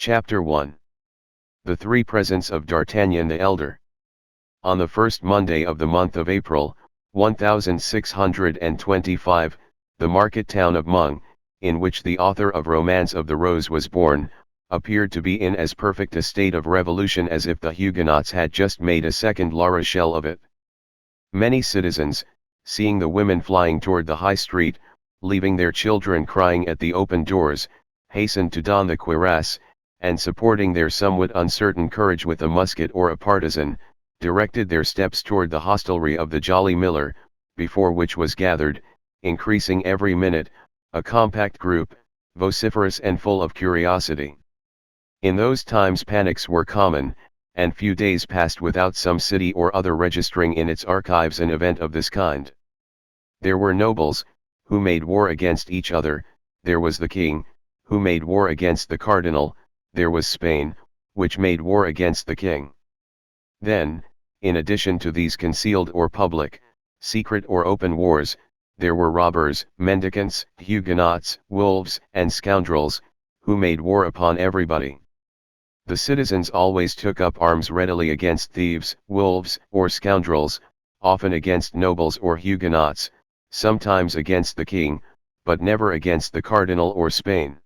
Chapter 1. The Three Presents of D'Artagnan the Elder. On the first Monday of the month of April, 1625, the market town of Meung, in which the author of Romance of the Rose was born, appeared to be in as perfect a state of revolution as if the Huguenots had just made a second La Rochelle of it. Many citizens, seeing the women flying toward the high street, leaving their children crying at the open doors, hastened to don the cuirass, and supporting their somewhat uncertain courage with a musket or a partisan, directed their steps toward the hostelry of the Jolly Miller, before which was gathered, increasing every minute, a compact group, vociferous and full of curiosity. In those times panics were common, and few days passed without some city or other registering in its archives an event of this kind. There were nobles, who made war against each other; there was the king, who made war against the cardinal; there was Spain, which made war against the king. Then, in addition to these concealed or public, secret or open wars, there were robbers, mendicants, Huguenots, wolves, and scoundrels, who made war upon everybody. The citizens always took up arms readily against thieves, wolves, or scoundrels, often against nobles or Huguenots, sometimes against the king, but never against the cardinal or Spain.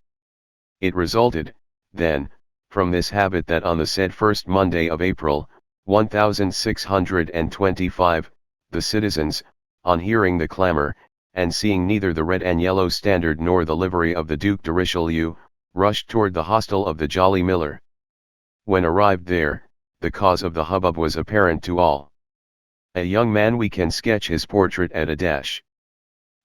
It resulted, then, from this habit that on the said first Monday of April, 1625, the citizens, on hearing the clamor, and seeing neither the red and yellow standard nor the livery of the Duc de Richelieu, rushed toward the hostel of the Jolly Miller. When arrived there, the cause of the hubbub was apparent to all. A young man, we can sketch his portrait at a dash.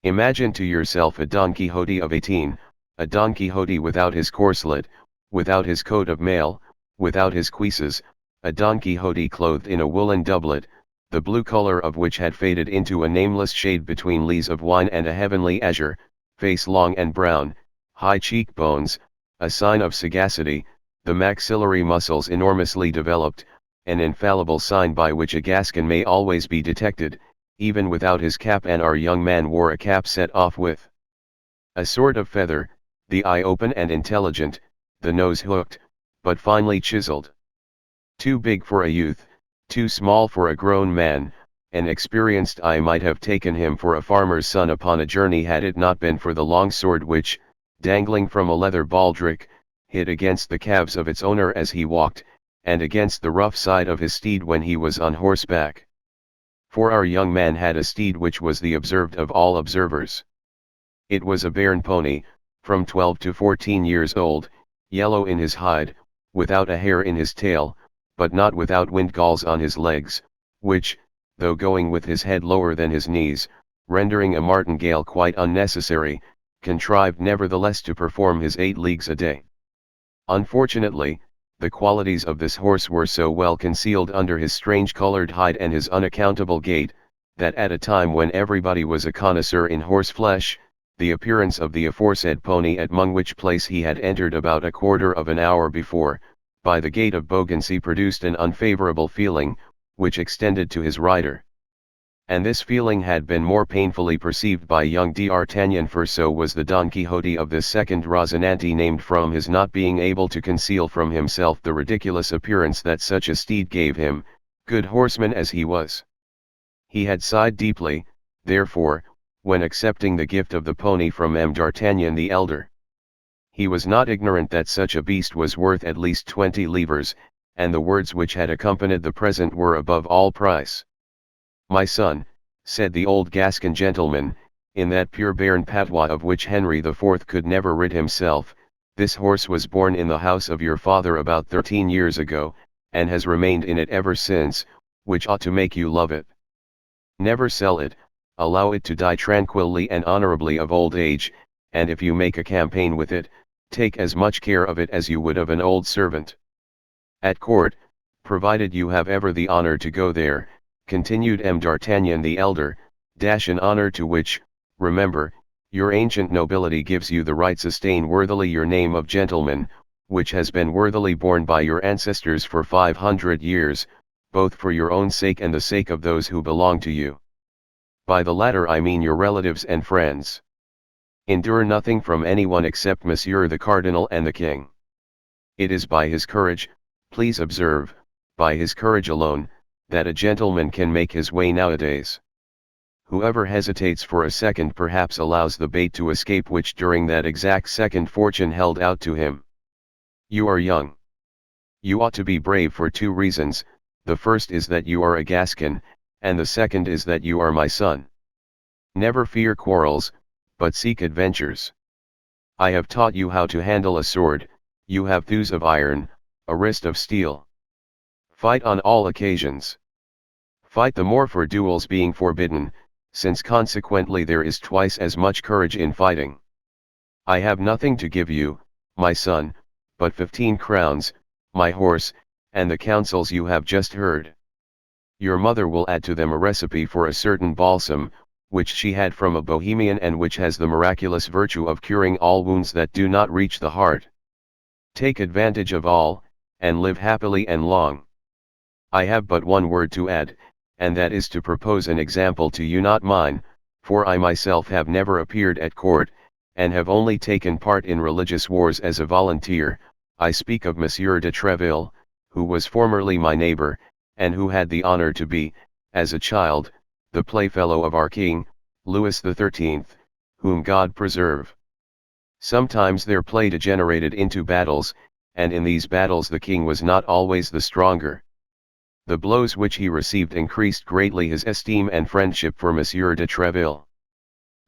Imagine to yourself a Don Quixote of 18, a Don Quixote without his corselet, without his coat of mail, without his cuisses, a Don Quixote clothed in a woolen doublet, the blue color of which had faded into a nameless shade between lees of wine and a heavenly azure, face long and brown, high cheekbones, a sign of sagacity, the maxillary muscles enormously developed, an infallible sign by which a Gascon may always be detected, even without his cap, and our young man wore a cap set off with a sort of feather, the eye open and intelligent, the nose hooked, but finely chiseled. Too big for a youth, too small for a grown man, an experienced eye might have taken him for a farmer's son upon a journey had it not been for the long sword which, dangling from a leather baldric, hit against the calves of its owner as he walked, and against the rough side of his steed when he was on horseback. For our young man had a steed which was the observed of all observers. It was a bairn pony, from 12 to 14 years old, yellow in his hide, without a hair in his tail, but not without windgalls on his legs, which, though going with his head lower than his knees, rendering a martingale quite unnecessary, contrived nevertheless to perform his 8 leagues a day. Unfortunately, the qualities of this horse were so well concealed under his strange-colored hide and his unaccountable gait, that at a time when everybody was a connoisseur in horseflesh, the appearance of the aforesaid pony, at Meung, which place he had entered about a quarter of an hour before, by the gate of Beaugency, produced an unfavorable feeling, which extended to his rider. And this feeling had been more painfully perceived by young D'Artagnan, for so was the Don Quixote of this second Rozinante named, from his not being able to conceal from himself the ridiculous appearance that such a steed gave him, good horseman as he was. He had sighed deeply, therefore, when accepting the gift of the pony from D'Artagnan the elder. He was not ignorant that such a beast was worth at least 20 livres, and the words which had accompanied the present were above all price. "My son," said the old Gascon gentleman, in that pure Béarn patois of which Henry IV could never rid himself, "this horse was born in the house of your father about 13 years ago, and has remained in it ever since, which ought to make you love it. Never sell it, allow it to die tranquilly and honorably of old age, and if you make a campaign with it, take as much care of it as you would of an old servant. At court, provided you have ever the honor to go there," continued D'Artagnan the elder, "an honor to which, remember, your ancient nobility gives you the right, sustain worthily your name of gentleman, which has been worthily borne by your ancestors for 500 years, both for your own sake and the sake of those who belong to you. By the latter I mean your relatives and friends. Endure nothing from anyone except Monsieur the Cardinal and the King. It is by his courage, please observe, by his courage alone, that a gentleman can make his way nowadays. Whoever hesitates for a second perhaps allows the bait to escape which during that exact second fortune held out to him. You are young. You ought to be brave for two reasons, the first is that you are a Gascon, and the second is that you are my son. Never fear quarrels, but seek adventures. I have taught you how to handle a sword, you have thews of iron, a wrist of steel. Fight on all occasions. Fight the more for duels being forbidden, since consequently there is twice as much courage in fighting. I have nothing to give you, my son, but 15 crowns, my horse, and the counsels you have just heard. Your mother will add to them a recipe for a certain balsam, which she had from a Bohemian and which has the miraculous virtue of curing all wounds that do not reach the heart. Take advantage of all, and live happily and long. I have but one word to add, and that is to propose an example to you, not mine, for I myself have never appeared at court, and have only taken part in religious wars as a volunteer. I speak of Monsieur de Treville, who was formerly my neighbor, and who had the honor to be, as a child, the playfellow of our king, Louis XIII, whom God preserve. Sometimes their play degenerated into battles, and in these battles the king was not always the stronger. The blows which he received increased greatly his esteem and friendship for Monsieur de Treville.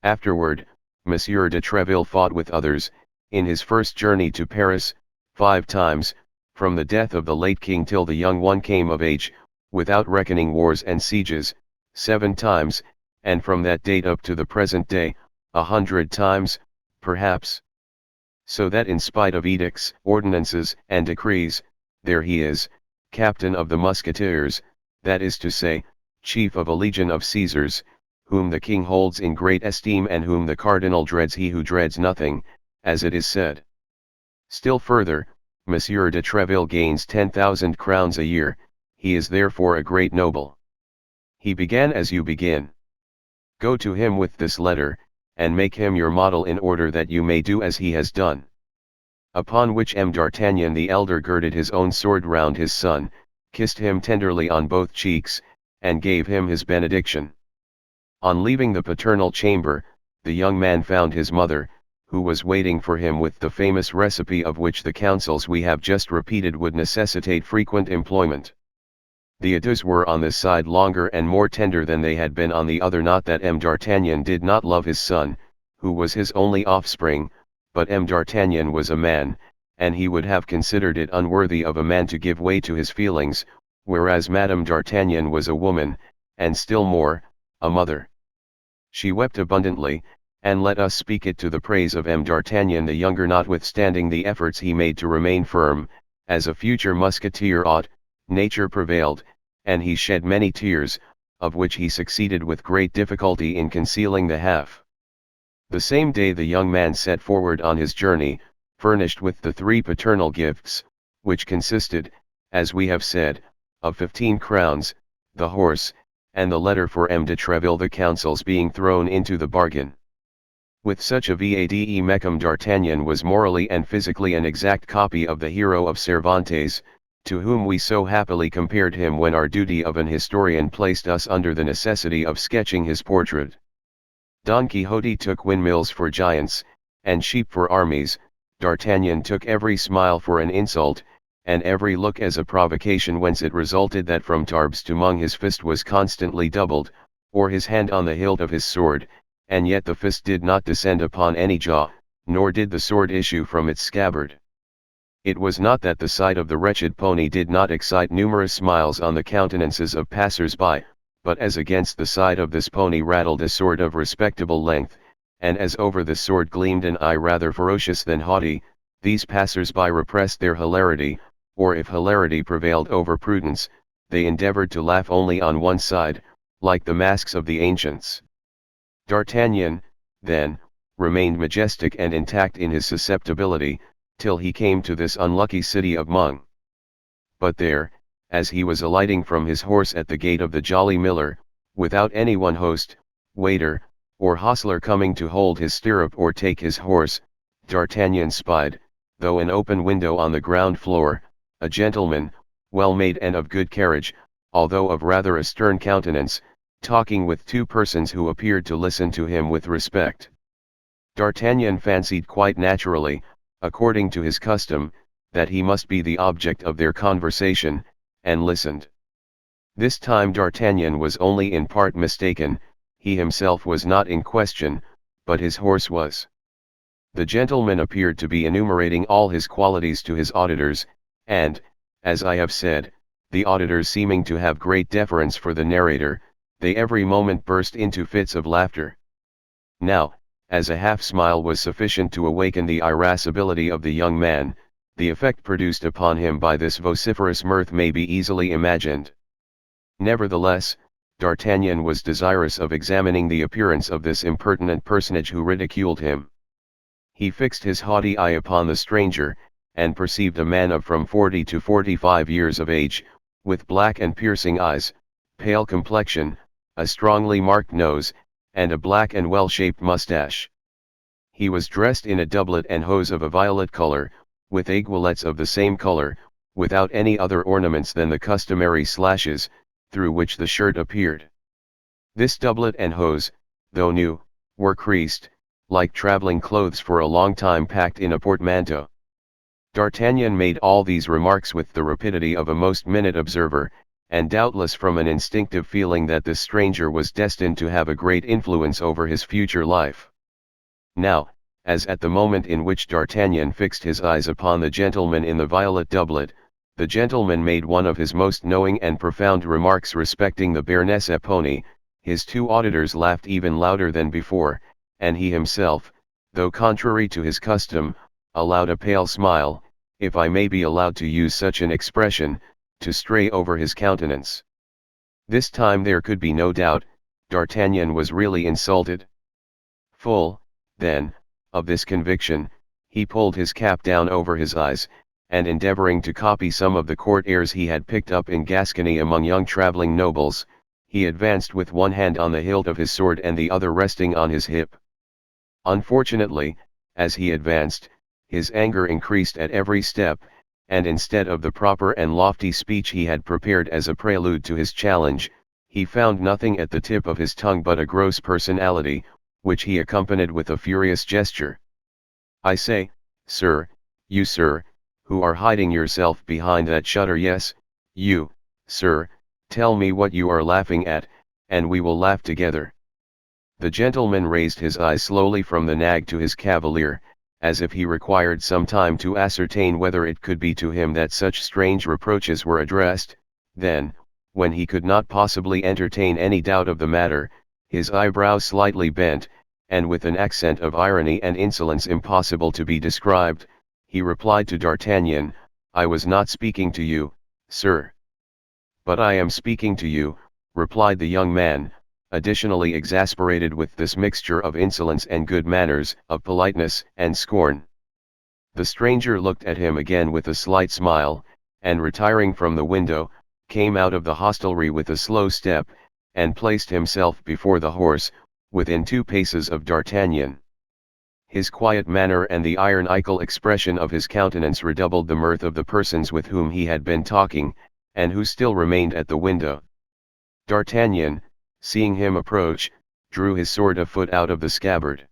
Afterward, Monsieur de Treville fought with others, in his first journey to Paris, 5 times, from the death of the late king till the young one came of age, without reckoning wars and sieges, 7 times, and from that date up to the present day, 100 times, perhaps. So that in spite of edicts, ordinances, and decrees, there he is, captain of the Musketeers, that is to say, chief of a legion of Caesars, whom the king holds in great esteem and whom the cardinal dreads, he who dreads nothing, as it is said. Still further, Monsieur de Treville gains 10,000 crowns a year, he is therefore a great noble. He began as you begin. Go to him with this letter, and make him your model in order that you may do as he has done. Upon which M. d'Artagnan the elder girded his own sword round his son, kissed him tenderly on both cheeks, and gave him his benediction. On leaving the paternal chamber, the young man found his mother, who was waiting for him with the famous recipe of which the counsels we have just repeated would necessitate frequent employment. The adieus were on this side longer and more tender than they had been on the other, not that M. d'Artagnan did not love his son, who was his only offspring, but M. d'Artagnan was a man, and he would have considered it unworthy of a man to give way to his feelings, whereas Madame d'Artagnan was a woman, and still more, a mother. She wept abundantly, and let us speak it to the praise of M. d'Artagnan the younger, notwithstanding the efforts he made to remain firm, as a future musketeer ought. Nature prevailed, and he shed many tears, of which he succeeded with great difficulty in concealing the half. The same day the young man set forward on his journey, furnished with the 3 paternal gifts, which consisted, as we have said, of 15 crowns, the horse, and the letter for M. de Treville, the counsels being thrown into the bargain. With such a vade mecum d'Artagnan was morally and physically an exact copy of the hero of Cervantes, to whom we so happily compared him when our duty of an historian placed us under the necessity of sketching his portrait. Don Quixote took windmills for giants, and sheep for armies. D'Artagnan took every smile for an insult, and every look as a provocation, whence it resulted that from Tarbes to Mung his fist was constantly doubled, or his hand on the hilt of his sword, and yet the fist did not descend upon any jaw, nor did the sword issue from its scabbard. It was not that the sight of the wretched pony did not excite numerous smiles on the countenances of passers-by, but as against the side of this pony rattled a sword of respectable length, and as over the sword gleamed an eye rather ferocious than haughty, these passers-by repressed their hilarity, or if hilarity prevailed over prudence, they endeavored to laugh only on one side, like the masks of the ancients. D'Artagnan, then, remained majestic and intact in his susceptibility, till he came to this unlucky city of Mung. But there, as he was alighting from his horse at the gate of the Jolly Miller, without any one host, waiter, or hostler coming to hold his stirrup or take his horse, D'Artagnan spied, though an open window on the ground floor, a gentleman, well made and of good carriage, although of rather a stern countenance, talking with two persons who appeared to listen to him with respect. D'Artagnan fancied quite naturally, according to his custom, that he must be the object of their conversation, and listened. This time D'Artagnan was only in part mistaken, he himself was not in question, but his horse was. The gentleman appeared to be enumerating all his qualities to his auditors, and, as I have said, the auditors seeming to have great deference for the narrator, they every moment burst into fits of laughter. Now, as a half-smile was sufficient to awaken the irascibility of the young man, the effect produced upon him by this vociferous mirth may be easily imagined. Nevertheless, D'Artagnan was desirous of examining the appearance of this impertinent personage who ridiculed him. He fixed his haughty eye upon the stranger, and perceived a man of from 40 to 45 years of age, with black and piercing eyes, pale complexion, a strongly marked nose, and a black and well-shaped mustache. He was dressed in a doublet and hose of a violet color, with aiguillettes of the same color, without any other ornaments than the customary slashes, through which the shirt appeared. This doublet and hose, though new, were creased, like traveling clothes for a long time packed in a portmanteau. D'Artagnan made all these remarks with the rapidity of a most minute observer, and doubtless from an instinctive feeling that this stranger was destined to have a great influence over his future life. Now, as at the moment in which D'Artagnan fixed his eyes upon the gentleman in the violet doublet, the gentleman made one of his most knowing and profound remarks respecting the Baroness Eponine, his two auditors laughed even louder than before, and he himself, though contrary to his custom, allowed a pale smile, if I may be allowed to use such an expression, to stray over his countenance. This time there could be no doubt, D'Artagnan was really insulted. Full, then, of this conviction, he pulled his cap down over his eyes, and endeavoring to copy some of the court airs he had picked up in Gascony among young travelling nobles, he advanced with one hand on the hilt of his sword and the other resting on his hip. Unfortunately, as he advanced, his anger increased at every step, and instead of the proper and lofty speech he had prepared as a prelude to his challenge, he found nothing at the tip of his tongue but a gross personality, which he accompanied with a furious gesture. I say, sir, you sir, who are hiding yourself behind that shutter, yes, you, sir, tell me what you are laughing at, and we will laugh together. The gentleman raised his eyes slowly from the nag to his cavalier, as if he required some time to ascertain whether it could be to him that such strange reproaches were addressed. Then, when he could not possibly entertain any doubt of the matter, his eyebrows slightly bent, and with an accent of irony and insolence impossible to be described, he replied to D'Artagnan, I was not speaking to you, sir. But I am speaking to you, replied the young man, additionally exasperated with this mixture of insolence and good manners, of politeness and scorn. The stranger looked at him again with a slight smile, and retiring from the window, came out of the hostelry with a slow step, and placed himself before the horse, within 2 paces of D'Artagnan. His quiet manner and the ironical expression of his countenance redoubled the mirth of the persons with whom he had been talking, and who still remained at the window. D'Artagnan, seeing him approach, drew his sword a foot out of the scabbard.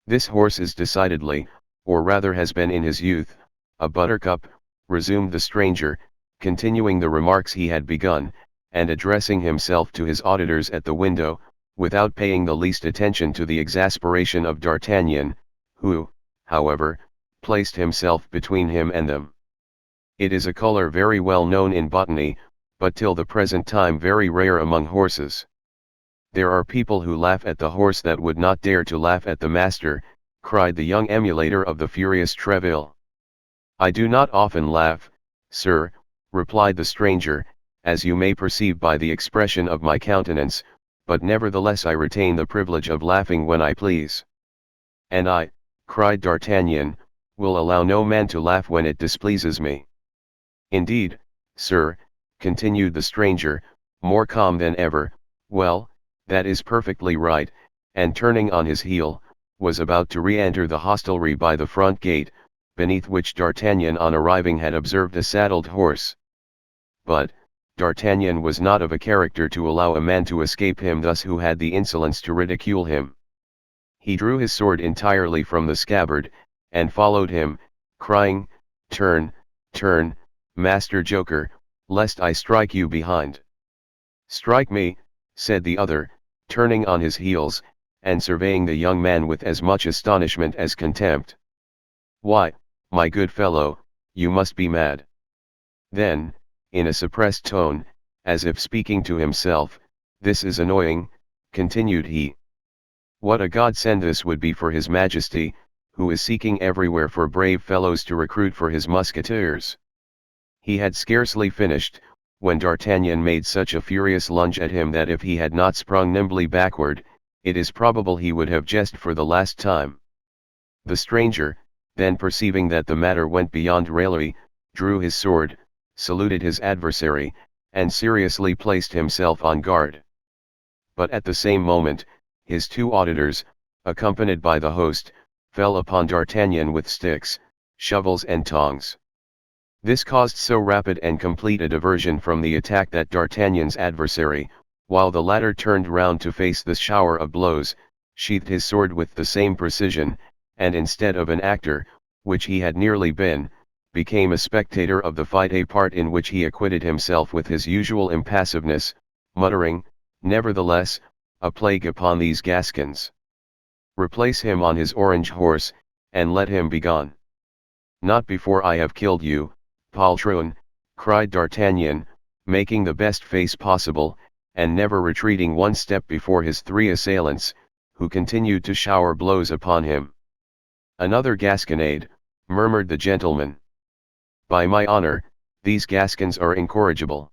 This horse is decidedly, or rather has been in his youth, a buttercup, resumed the stranger, continuing the remarks he had begun, and addressing himself to his auditors at the window, without paying the least attention to the exasperation of D'Artagnan, who, however, placed himself between him and them. It is a color very well known in botany, but till the present time very rare among horses. There are people who laugh at the horse that would not dare to laugh at the master, cried the young emulator of the furious Treville. I do not often laugh, sir, replied the stranger, as you may perceive by the expression of my countenance, but nevertheless I retain the privilege of laughing when I please. And I, cried D'Artagnan, will allow no man to laugh when it displeases me. Indeed, sir, continued the stranger, more calm than ever, well, that is perfectly right, and turning on his heel, was about to re-enter the hostelry by the front gate, beneath which D'Artagnan on arriving had observed a saddled horse. But, D'Artagnan was not of a character to allow a man to escape him thus who had the insolence to ridicule him. He drew his sword entirely from the scabbard, and followed him, crying, "Turn, turn, Master Joker, lest I strike you behind." "Strike me," said the other, turning on his heels, and surveying the young man with as much astonishment as contempt. "Why, my good fellow, you must be mad." Then, in a suppressed tone, as if speaking to himself, "This is annoying," continued he. "What a godsend this would be for his Majesty, who is seeking everywhere for brave fellows to recruit for his Musketeers." He had scarcely finished, when D'Artagnan made such a furious lunge at him that if he had not sprung nimbly backward, it is probable he would have jested for the last time. The stranger, then perceiving that the matter went beyond raillery, drew his sword, saluted his adversary, and seriously placed himself on guard. But at the same moment, his two auditors, accompanied by the host, fell upon D'Artagnan with sticks, shovels and tongs. This caused so rapid and complete a diversion from the attack that D'Artagnan's adversary, while the latter turned round to face the shower of blows, sheathed his sword with the same precision, and instead of an actor, which he had nearly been, became a spectator of the fight, a part in which he acquitted himself with his usual impassiveness, muttering, "Nevertheless, a plague upon these Gascons. Replace him on his orange horse, and let him be gone." "Not before I have killed you, poltroon," cried D'Artagnan, making the best face possible, and never retreating one step before his three assailants, who continued to shower blows upon him. "Another Gasconade," murmured the gentleman. "By my honor, these Gascons are incorrigible.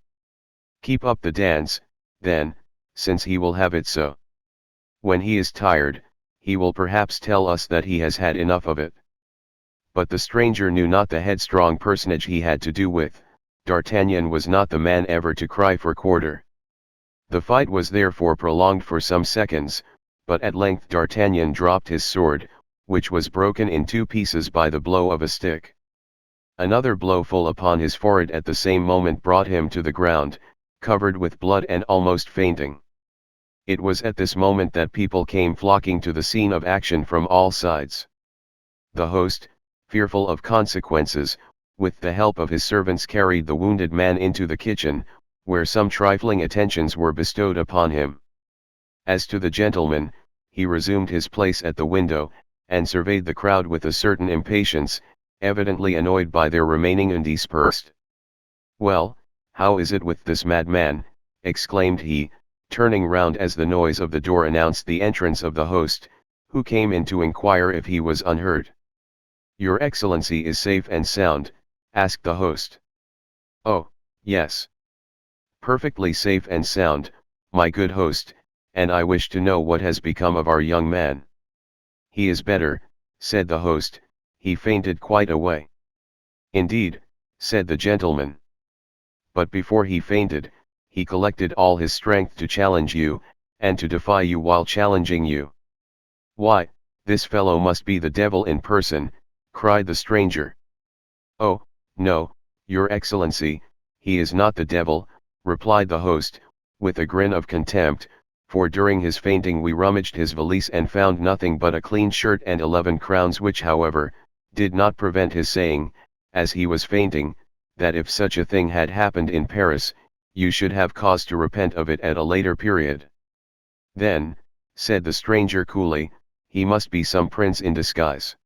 Keep up the dance, then, since he will have it so. When he is tired, he will perhaps tell us that he has had enough of it." But the stranger knew not the headstrong personage he had to do with. D'Artagnan was not the man ever to cry for quarter. The fight was therefore prolonged for some seconds, but at length D'Artagnan dropped his sword, which was broken in two pieces by the blow of a stick. Another blow full upon his forehead at the same moment brought him to the ground, covered with blood and almost fainting. It was at this moment that people came flocking to the scene of action from all sides. The host, fearful of consequences, with the help of his servants carried the wounded man into the kitchen, where some trifling attentions were bestowed upon him. As to the gentleman, he resumed his place at the window, and surveyed the crowd with a certain impatience, evidently annoyed by their remaining undispersed. "Well, how is it with this madman?" exclaimed he, turning round as the noise of the door announced the entrance of the host, who came in to inquire if he was unhurt. "Your Excellency is safe and sound?" asked the host. "Oh, yes. Perfectly safe and sound, my good host, and I wish to know what has become of our young man." "He is better," said the host, "he fainted quite away." "Indeed," said the gentleman. "But before he fainted, he collected all his strength to challenge you, and to defy you while challenging you." "Why, this fellow must be the devil in person," cried the stranger. "Oh, no, your Excellency, he is not the devil," replied the host, with a grin of contempt, "for during his fainting we rummaged his valise and found nothing but a clean shirt and 11 crowns, which however, did not prevent his saying, as he was fainting, that if such a thing had happened in Paris, you should have cause to repent of it at a later period." "Then," said the stranger coolly, "he must be some prince in disguise."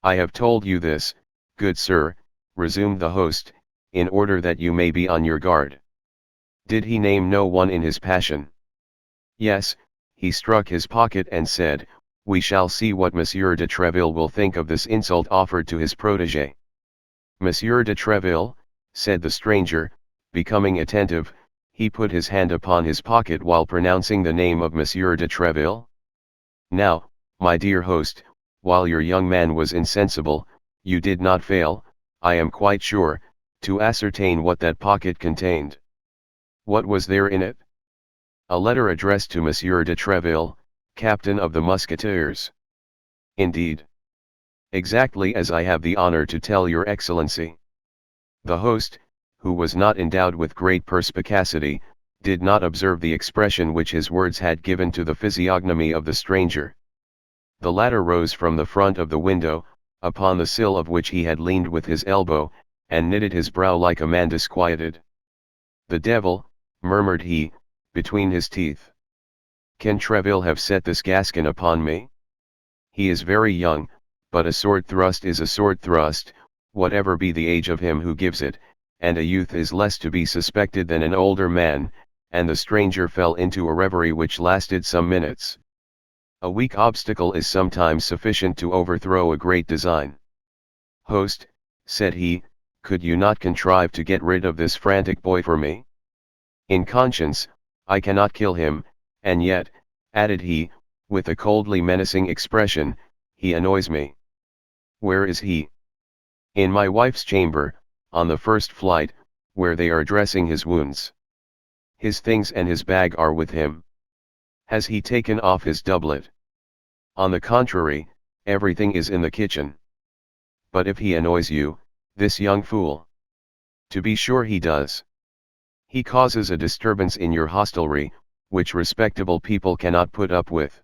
"I have told you this, good sir," resumed the host, "in order that you may be on your guard." "Did he name no one in his passion?" "Yes, he struck his pocket and said, 'We shall see what Monsieur de Treville will think of this insult offered to his protégé.'" "Monsieur de Treville," said the stranger, becoming attentive, "he put his hand upon his pocket while pronouncing the name of Monsieur de Treville? Now, my dear host, while your young man was insensible, you did not fail, I am quite sure, to ascertain what that pocket contained." "What was there in it?" "A letter addressed to Monsieur de Treville, captain of the Musketeers." "Indeed." Exactly as I have the honor to tell your excellency. The host, who was not endowed with great perspicacity, did not observe the expression which his words had given to the physiognomy of the stranger. The latter rose from the front of the window, upon the sill of which he had leaned with his elbow, and knitted his brow like a man disquieted. "The devil," murmured he, between his teeth. "Can Treville have set this Gascon upon me? He is very young, but a sword thrust is a sword thrust, whatever be the age of him who gives it, and a youth is less to be suspected than an older man," and the stranger fell into a reverie which lasted some minutes. A weak obstacle is sometimes sufficient to overthrow a great design. "Host," said he, "could you not contrive to get rid of this frantic boy for me? In conscience, I cannot kill him, and yet," added he, with a coldly menacing expression, "he annoys me." "Where is he?" "In my wife's chamber, on the first flight, where they are dressing his wounds. His things and his bag are with him." "Has he taken off his doublet?" "On the contrary, everything is in the kitchen." "But if he annoys you, this young fool?" "To be sure he does. He causes a disturbance in your hostelry, which respectable people cannot put up with.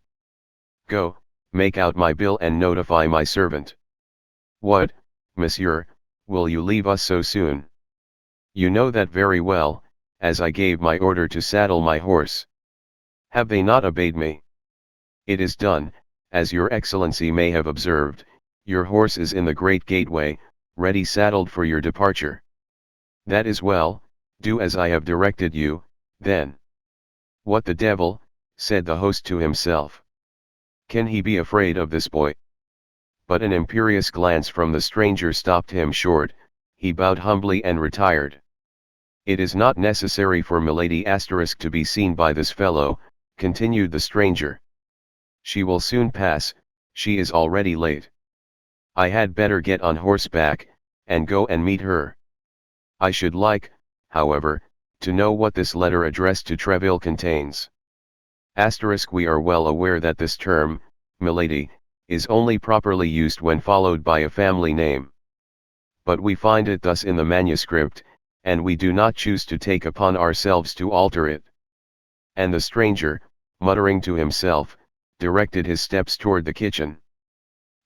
Go, make out my bill and notify my servant." "What, monsieur, will you leave us so soon?" "You know that very well, as I gave my order to saddle my horse." "Have they not obeyed me?" "It is done, as your excellency may have observed, your horse is in the great gateway, ready saddled for your departure." "That is well, do as I have directed you, then." "What the devil," said the host to himself. "Can he be afraid of this boy?" But an imperious glance from the stranger stopped him short. He bowed humbly and retired. "It is not necessary for Milady * to be seen by this fellow," continued the stranger. "She will soon pass, she is already late. I had better get on horseback, and go and meet her. I should like, however, to know what this letter addressed to Treville contains. We are well aware that this term, Milady, is only properly used when followed by a family name. But we find it thus in the manuscript, and we do not choose to take upon ourselves to alter it." And the stranger, muttering to himself, directed his steps toward the kitchen.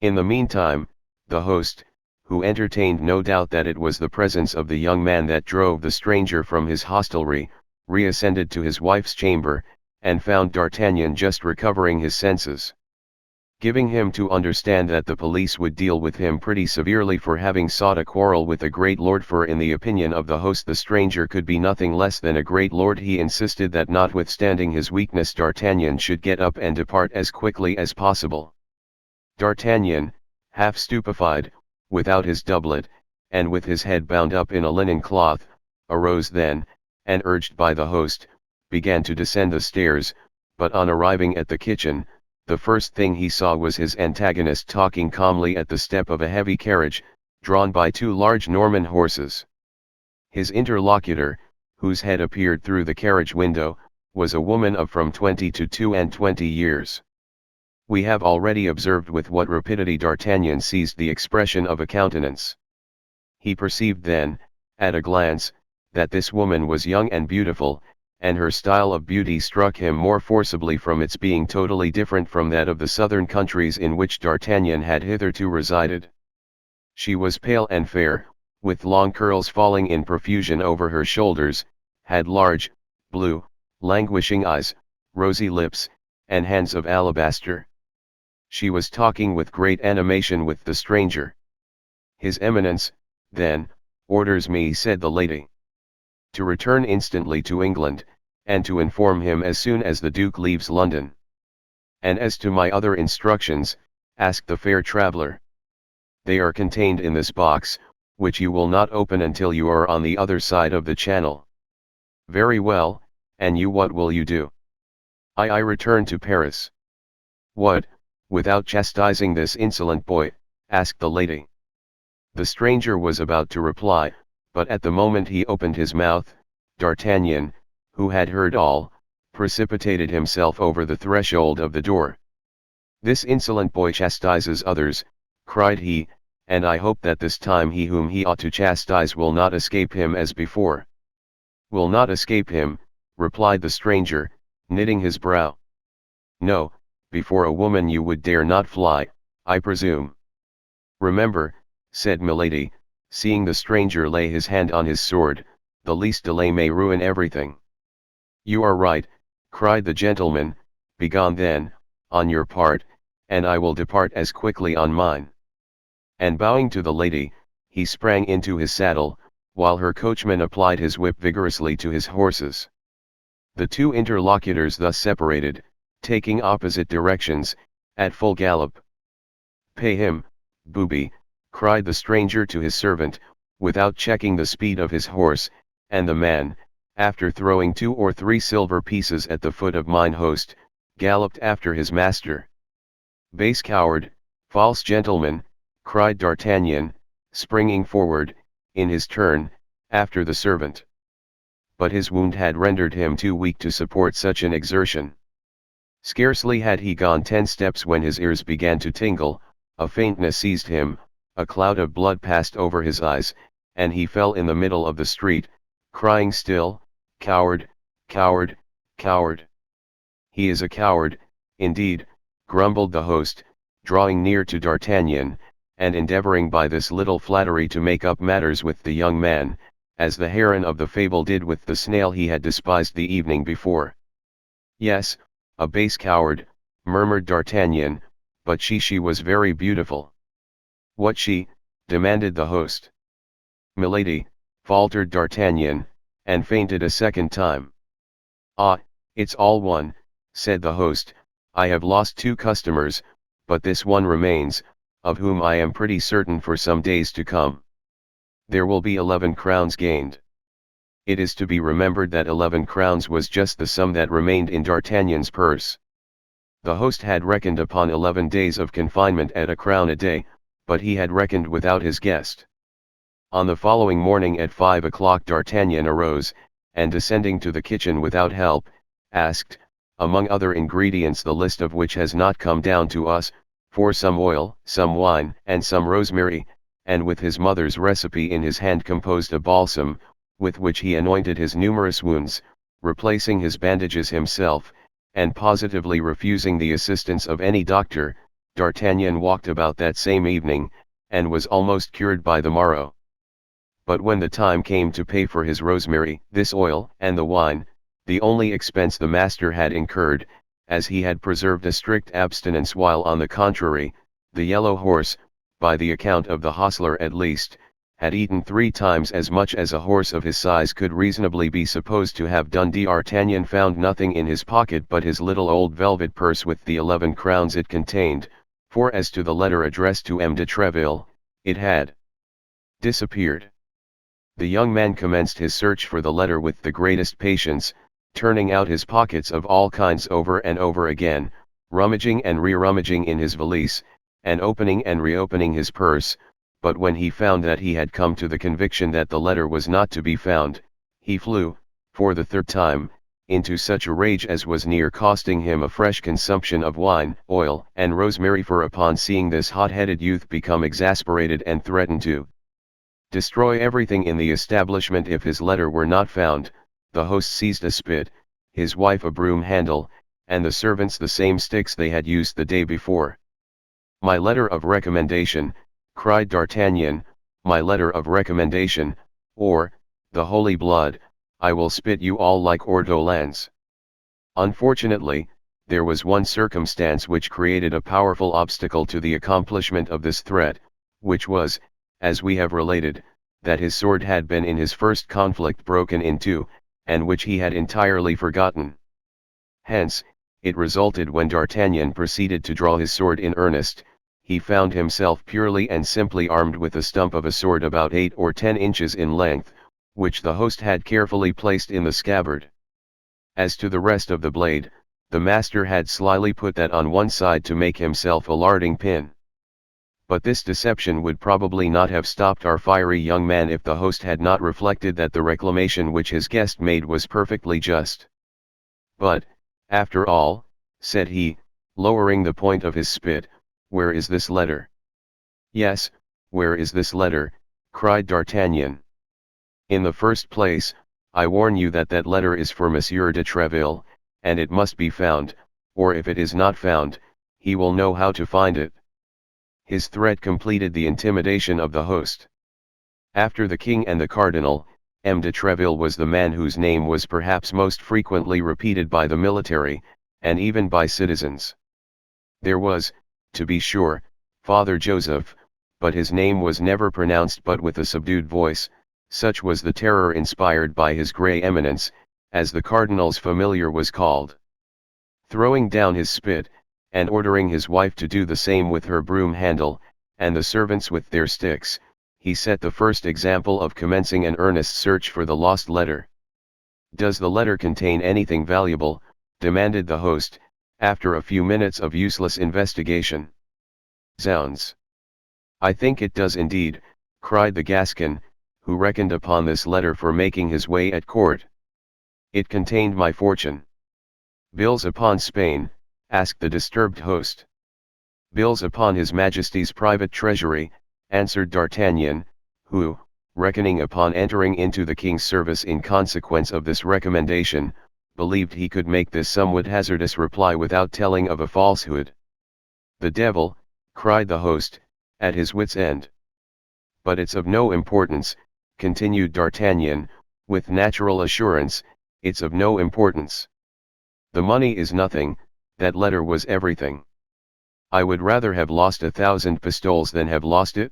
In the meantime, the host, who entertained no doubt that it was the presence of the young man that drove the stranger from his hostelry, reascended to his wife's chamber, and found D'Artagnan just recovering his senses. Giving him to understand that the police would deal with him pretty severely for having sought a quarrel with a great lord, for in the opinion of the host the stranger could be nothing less than a great lord, he insisted that notwithstanding his weakness D'Artagnan should get up and depart as quickly as possible. D'Artagnan, half stupefied, without his doublet, and with his head bound up in a linen cloth, arose then, and urged by the host, began to descend the stairs, but on arriving at the kitchen, the first thing he saw was his antagonist talking calmly at the step of a heavy carriage, drawn by two large Norman horses. His interlocutor, whose head appeared through the carriage window, was a woman of from 20 to 22 years. We have already observed with what rapidity D'Artagnan seized the expression of a countenance. He perceived then, at a glance, that this woman was young and beautiful, and her style of beauty struck him more forcibly from its being totally different from that of the southern countries in which D'Artagnan had hitherto resided. She was pale and fair, with long curls falling in profusion over her shoulders, had large, blue, languishing eyes, rosy lips, and hands of alabaster. She was talking with great animation with the stranger. "His Eminence, then, orders me," said the lady, "to return instantly to England, and to inform him as soon as the Duke leaves London." "And as to my other instructions," asked the fair traveller. "They are contained in this box, which you will not open until you are on the other side of the channel." "Very well, and you, what will you do?" I return to Paris." "What, without chastising this insolent boy?" asked the lady. The stranger was about to reply, but at the moment he opened his mouth, D'Artagnan, who had heard all, precipitated himself over the threshold of the door. "This insolent boy chastises others," cried he, and I hope that this time he whom he ought to chastise will not escape him as before. Will not escape him, replied the stranger, knitting his brow. No, before a woman you would dare not fly, I presume. Remember, said Milady, seeing the stranger lay his hand on his sword, the least delay may ruin everything. You are right, cried the gentleman, begone then, on your part, and I will depart as quickly on mine. And bowing to the lady, he sprang into his saddle, while her coachman applied his whip vigorously to his horses. The two interlocutors thus separated, taking opposite directions, at full gallop. Pay him, booby, cried the stranger to his servant, without checking the speed of his horse, and the man, after throwing 2 or 3 silver pieces at the foot of mine host, galloped after his master. Base coward, false gentleman, cried D'Artagnan, springing forward, in his turn, after the servant. But his wound had rendered him too weak to support such an exertion. Scarcely had he gone 10 steps when his ears began to tingle, a faintness seized him, a cloud of blood passed over his eyes, and he fell in the middle of the street, crying still, "Coward, coward, coward." "He is a coward, indeed," grumbled the host, drawing near to D'Artagnan, and endeavoring by this little flattery to make up matters with the young man, as the heron of the fable did with the snail he had despised the evening before. "Yes, a base coward," murmured D'Artagnan, "but she was very beautiful." "What she?" demanded the host. "Milady," faltered D'Artagnan, and fainted a second time. "Ah, it's all one," said the host, "I have lost 2 customers, but this one remains, of whom I am pretty certain for some days to come. There will be 11 crowns gained." It is to be remembered that 11 crowns was just the sum that remained in D'Artagnan's purse. The host had reckoned upon 11 days of confinement at a crown a day, but he had reckoned without his guest. On the following morning at 5 o'clock D'Artagnan arose, and descending to the kitchen without help, asked, among other ingredients the list of which has not come down to us, for some oil, some wine, and some rosemary, and with his mother's recipe in his hand composed a balsam, with which he anointed his numerous wounds, replacing his bandages himself, and positively refusing the assistance of any doctor. D'Artagnan walked about that same evening, and was almost cured by the morrow. But when the time came to pay for his rosemary, this oil, and the wine, the only expense the master had incurred, as he had preserved a strict abstinence, while on the contrary, the yellow horse, by the account of the hostler at least, had eaten 3 times as much as a horse of his size could reasonably be supposed to have done. D'Artagnan found nothing in his pocket but his little old velvet purse with the 11 crowns it contained, for as to the letter addressed to M. de Treville, it had disappeared. The young man commenced his search for the letter with the greatest patience, turning out his pockets of all kinds over and over again, rummaging and re-rummaging in his valise, and opening and reopening his purse, but when he found that he had come to the conviction that the letter was not to be found, he flew, for the 3rd time, into such a rage as was near costing him a fresh consumption of wine, oil, and rosemary, for upon seeing this hot-headed youth become exasperated and threaten to destroy everything in the establishment if his letter were not found, the host seized a spit, his wife a broom handle, and the servants the same sticks they had used the day before. "My letter of recommendation," cried D'Artagnan, "my letter of recommendation, or, the holy blood, I will spit you all like ortolans." Unfortunately, there was one circumstance which created a powerful obstacle to the accomplishment of this threat, which was, as we have related, that his sword had been in his first conflict broken in 2, and which he had entirely forgotten. Hence, it resulted when D'Artagnan proceeded to draw his sword in earnest, he found himself purely and simply armed with the stump of a sword about 8 or 10 inches in length, which the host had carefully placed in the scabbard. As to the rest of the blade, the master had slyly put that on one side to make himself a larding pin. But this deception would probably not have stopped our fiery young man if the host had not reflected that the reclamation which his guest made was perfectly just. "But, after all," said he, lowering the point of his spit, "where is this letter?" Yes, where is this letter? Cried D'Artagnan. In the first place, I warn you that that letter is for Monsieur de Treville, and it must be found, or if it is not found, he will know how to find it. His threat completed the intimidation of the host. After the king and the cardinal, M. de Treville was the man whose name was perhaps most frequently repeated by the military, and even by citizens. There was, to be sure, Father Joseph, but his name was never pronounced but with a subdued voice, such was the terror inspired by his grey eminence, as the cardinal's familiar was called. Throwing down his spit, and ordering his wife to do the same with her broom handle, and the servants with their sticks, he set the first example of commencing an earnest search for the lost letter. "Does the letter contain anything valuable?" demanded the host, after a few minutes of useless investigation. "Zounds! I think it does indeed," cried the Gascon, who reckoned upon this letter for making his way at court. "It contained my fortune." "Bills upon Spain?" asked the disturbed host. "Bills upon His Majesty's private treasury," answered D'Artagnan, who, reckoning upon entering into the king's service in consequence of this recommendation, believed he could make this somewhat hazardous reply without telling of a falsehood. "The devil!" cried the host, at his wit's end. "But it's of no importance," continued D'Artagnan, with natural assurance, "it's of no importance. The money is nothing, that letter was everything. I would rather have lost 1,000 pistoles than have lost it."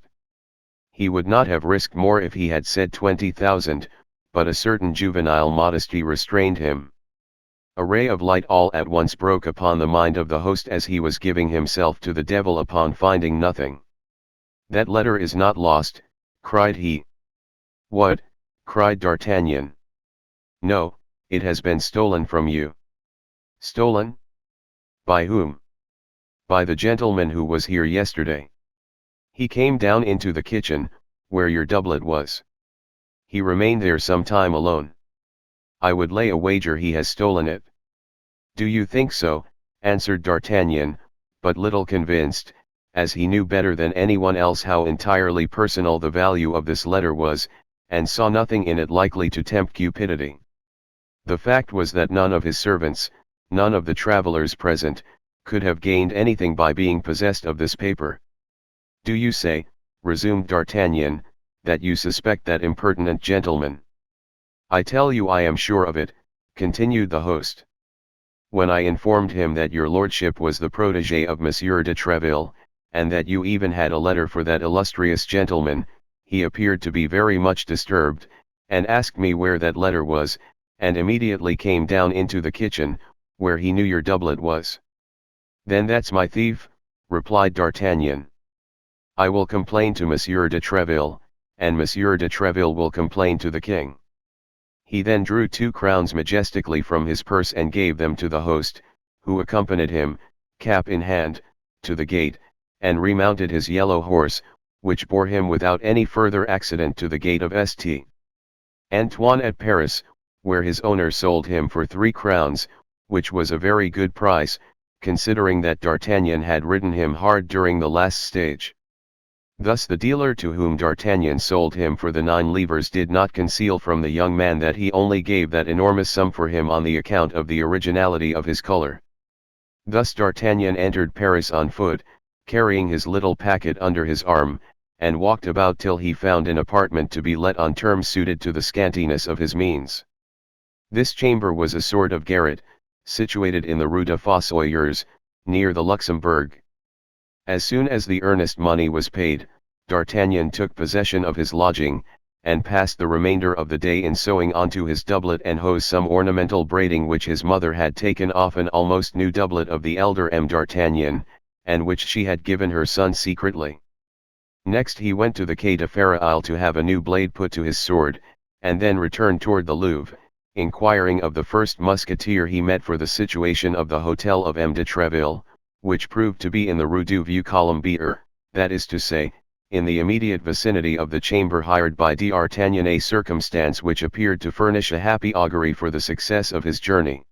He would not have risked more if he had said 20,000, but a certain juvenile modesty restrained him. A ray of light all at once broke upon the mind of the host as he was giving himself to the devil upon finding nothing. "That letter is not lost," cried he. "What?" cried D'Artagnan. "No, it has been stolen from you." "Stolen? By whom?" "By the gentleman who was here yesterday. He came down into the kitchen, where your doublet was. He remained there some time alone. I would lay a wager he has stolen it." "Do you think so?" answered D'Artagnan, but little convinced, as he knew better than anyone else how entirely personal the value of this letter was, and saw nothing in it likely to tempt cupidity. The fact was that none of his servants, none of the travelers present, could have gained anything by being possessed of this paper. "Do you say," resumed D'Artagnan, "that you suspect that impertinent gentleman?" "I tell you I am sure of it," continued the host. "When I informed him that your lordship was the protégé of Monsieur de Treville, and that you even had a letter for that illustrious gentleman, he appeared to be very much disturbed, and asked me where that letter was, and immediately came down into the kitchen, where he knew your doublet was." "Then that's my thief," replied D'Artagnan. "I will complain to Monsieur de Treville, and Monsieur de Treville will complain to the king." He then drew 2 crowns majestically from his purse and gave them to the host, who accompanied him, cap in hand, to the gate, and remounted his yellow horse, which bore him without any further accident to the gate of St. Antoine at Paris, where his owner sold him for 3 crowns, which was a very good price, considering that D'Artagnan had ridden him hard during the last stage. Thus the dealer to whom D'Artagnan sold him for the 9 livres did not conceal from the young man that he only gave that enormous sum for him on the account of the originality of his color. Thus D'Artagnan entered Paris on foot, carrying his little packet under his arm, and walked about till he found an apartment to be let on terms suited to the scantiness of his means. This chamber was a sort of garret, situated in the Rue des Fossoyeurs, near the Luxembourg. As soon as the earnest money was paid, D'Artagnan took possession of his lodging, and passed the remainder of the day in sewing onto his doublet and hose some ornamental braiding which his mother had taken off an almost new doublet of the elder M. D'Artagnan, and which she had given her son secretly. Next he went to the Quai de Pharaon to have a new blade put to his sword, and then returned toward the Louvre, inquiring of the first musketeer he met for the situation of the hotel of M. de Treville, which proved to be in the Rue du Vieux Colombier, that is to say, in the immediate vicinity of the chamber hired by D'Artagnan, a circumstance which appeared to furnish a happy augury for the success of his journey.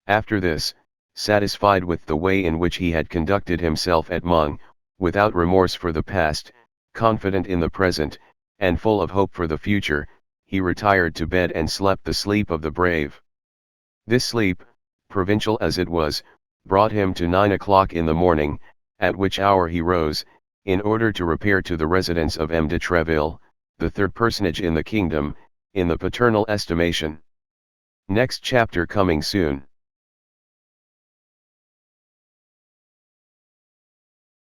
After this, satisfied with the way in which he had conducted himself at Meung, without remorse for the past, confident in the present, and full of hope for the future, he retired to bed and slept the sleep of the brave. This sleep, provincial as it was, brought him to 9 o'clock in the morning, at which hour he rose, in order to repair to the residence of M. de Treville, the third personage in the kingdom, in the paternal estimation. Next chapter coming soon.